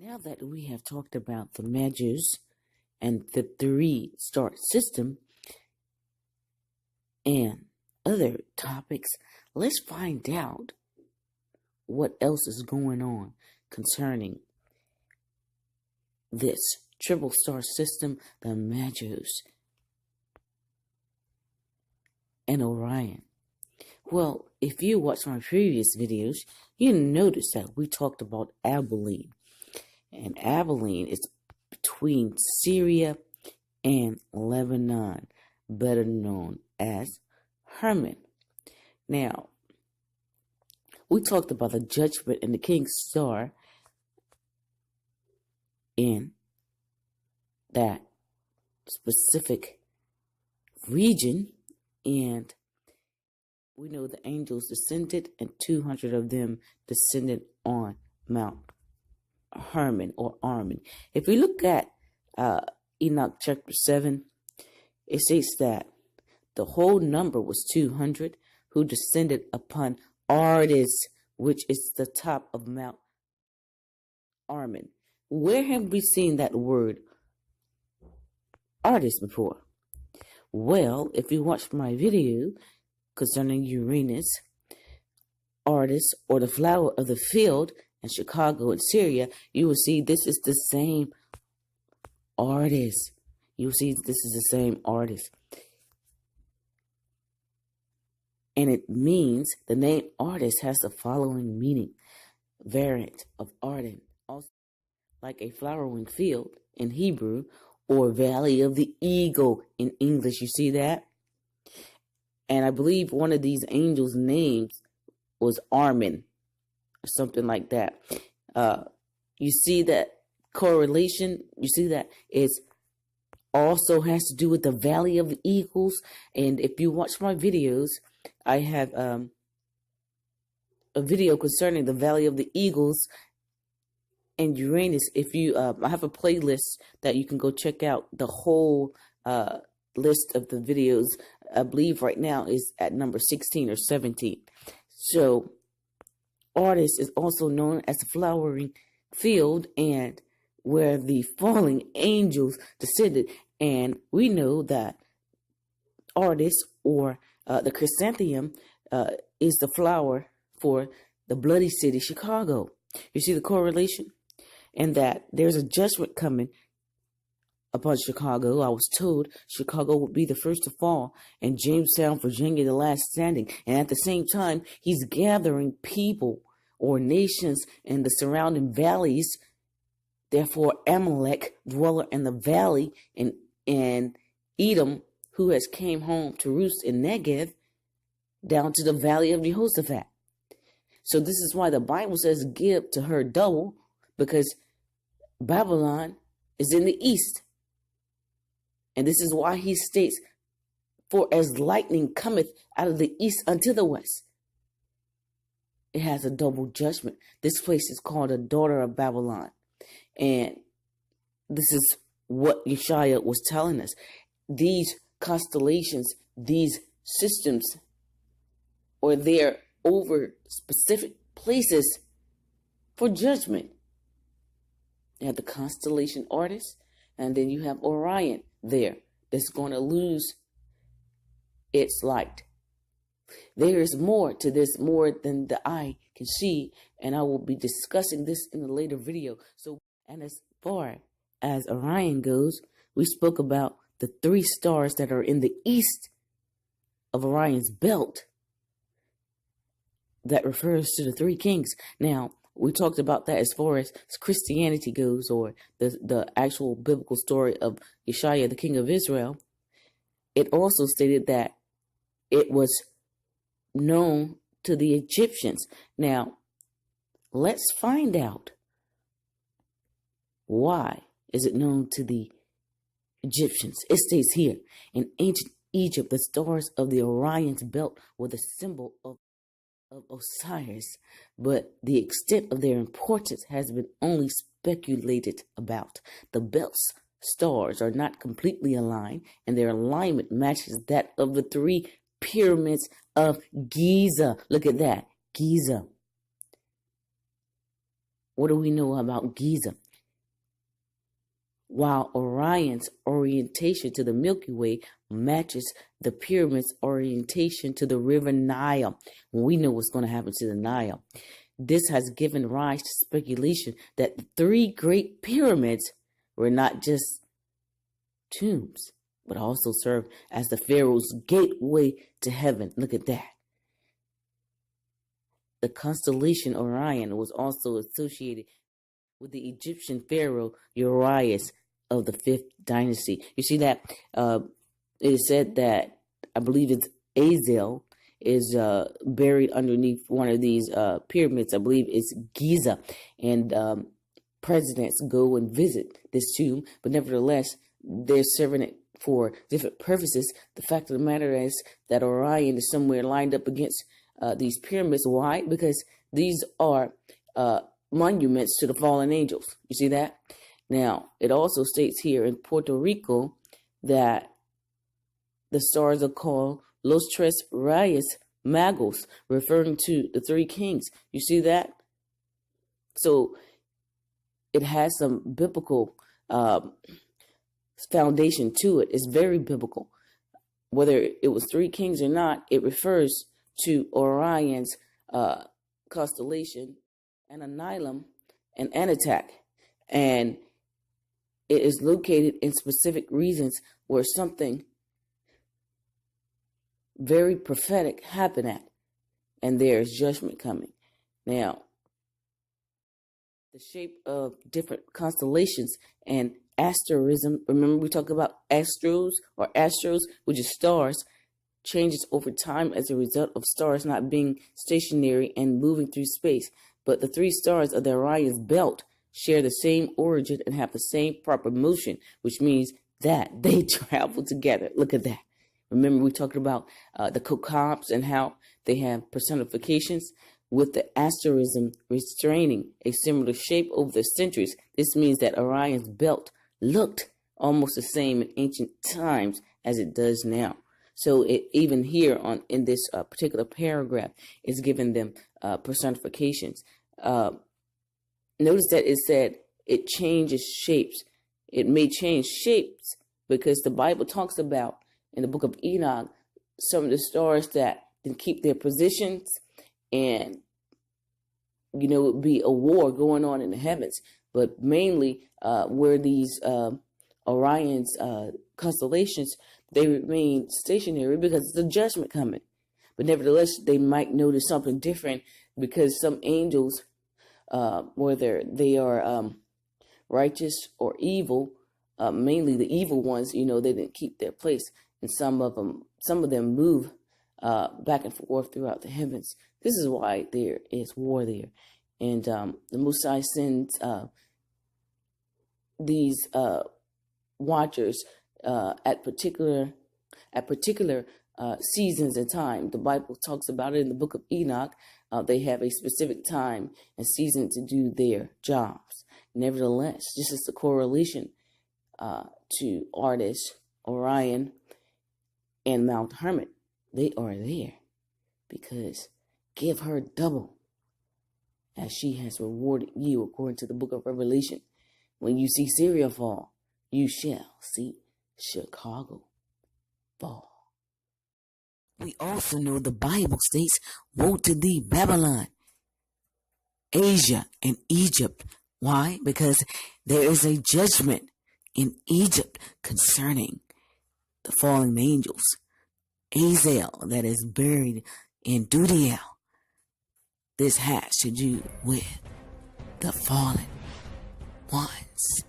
Now that we have talked about the Magus and the three-star system and other topics, let's find out what else is going on concerning this triple star system, the Magus and Orion. Well, if you watched my previous videos, you noticed that we talked about Abilene. And Abilene is between Syria and Lebanon, better known as Hermon. Now, we talked about the judgment and the king's star in that specific region, and we know the angels descended and 200 of them descended on Mount Hermon or Armon. If we look at Enoch chapter 7, it states that the whole number was 200 who descended upon Ardis, which is the top of Mount Armon. Where have we seen that word Ardis before? Well, if you watched my video concerning Uranus, Ardis, or the flower of the field in Chicago and Syria, you will see this is the same Ardis. You will see this is the same Ardis. And it means, the name Ardis has the following meaning. Variant of Arden, also like a flowering field in Hebrew, or valley of the eagle in English. You see that? And I believe one of these angels' names was Armon, or something like that. You see that correlation? You see that it's also has to do with the valley of the eagles. And if you watch my videos, I have a video concerning the valley of the eagles and Uranus. If you, I have a playlist that you can go check out. The whole list of the videos, I believe right now, is at number 16 or 17. So, Ardis is also known as the flowering field and where the falling angels descended. And we know that Ardis, or the chrysanthemum, is the flower for the bloody city, Chicago. You see the correlation? And that there's a judgment coming upon Chicago. I was told Chicago would be the first to fall, and Jamestown, Virginia, the last standing. And at the same time, he's gathering people or nations in the surrounding valleys. Therefore, Amalek, dweller in the valley, and Edom, who has came home to roost in Negev, down to the valley of Jehoshaphat. So this is why the Bible says, give to her double, because Babylon is in the east. And this is why he states, for as lightning cometh out of the east unto the west. It has a double judgment. This place is called a daughter of Babylon. And this is what Yeshaya was telling us. These constellations, these systems, or they're over specific places for judgment. You have the constellation Ardis, and then you have Orion there that's going to lose its light. There is more to this, more than the eye can see, and I will be discussing this in a later video. So, and as far as Orion goes, we spoke about the three stars that are in the east of Orion's belt. That refers to the three kings. Now, we talked about that as far as Christianity goes, or the actual biblical story of Yeshaya, the king of Israel. It also stated that it was known to the Egyptians. Now, let's find out why is it known to the Egyptians. It states here, in ancient Egypt, the stars of the Orion's belt were the symbol of Osiris, but the extent of their importance has been only speculated about. The belt's stars are not completely aligned, and their alignment matches that of the three pyramids of Giza. Look at that, Giza. What do we know about Giza? while Orion's orientation to the Milky Way matches the pyramid's orientation to the river Nile. We know what's going to happen to the Nile. This has given rise to speculation that the three great pyramids were not just tombs, but also served as the pharaoh's gateway to heaven. Look at that. The constellation Orion was also associated with the Egyptian pharaoh Urias of the 5th dynasty. You see that it is said that, I believe it's Azel, is buried underneath one of these pyramids. I believe it's Giza, and presidents go and visit this tomb, but nevertheless, they're serving it for different purposes. The fact of the matter is that Orion is somewhere lined up against these pyramids. Why? Because these are monuments to the fallen angels. You see that? Now, it also states here in Puerto Rico that the stars are called Los Tres Reyes Magos, referring to the three kings. You see that? So it has some biblical foundation to it. It's very biblical. Whether it was three kings or not, it refers to Orion's constellation, Anilum, and Anatak. And it is located in specific regions where something very prophetic happened at, and there is judgment coming. Now, the shape of different constellations and asterism, remember we talked about astros, which is stars, changes over time as a result of stars not being stationary and moving through space. But the three stars of the Orion's belt share the same origin and have the same proper motion, which means that they travel together. Look at that. Remember we talked about the Kokobs and how they have personifications, with the asterism restraining a similar shape over the centuries. This means that Orion's belt looked almost the same in ancient times as it does now. So even here in this particular paragraph, it's given them personifications. Notice that it said it changes shapes. It may change shapes because the Bible talks about, in the book of Enoch, some of the stars that can keep their positions, and it would be a war going on in the heavens. But mainly where these Orion's constellations, they remain stationary because it's a judgment coming. But nevertheless, they might notice something different because some angels, whether they are righteous or evil, mainly the evil ones, they didn't keep their place. And some of them move back and forth throughout the heavens. This is why there is war there. And the Most High sends these watchers at particular seasons and time. The Bible talks about it in the book of Enoch. They have a specific time and season to do their jobs. Nevertheless, this is the correlation to Artis, Orion, and Mount Hermon. They are there because give her double as she has rewarded you, according to the book of Revelation. When you see Syria fall, you shall see Chicago fall. We also know the Bible states, woe to thee, Babylon, Asia, and Egypt. Why? Because there is a judgment in Egypt concerning the fallen angels. Azel, that is buried in Dudiel. This has to do with the fallen ones.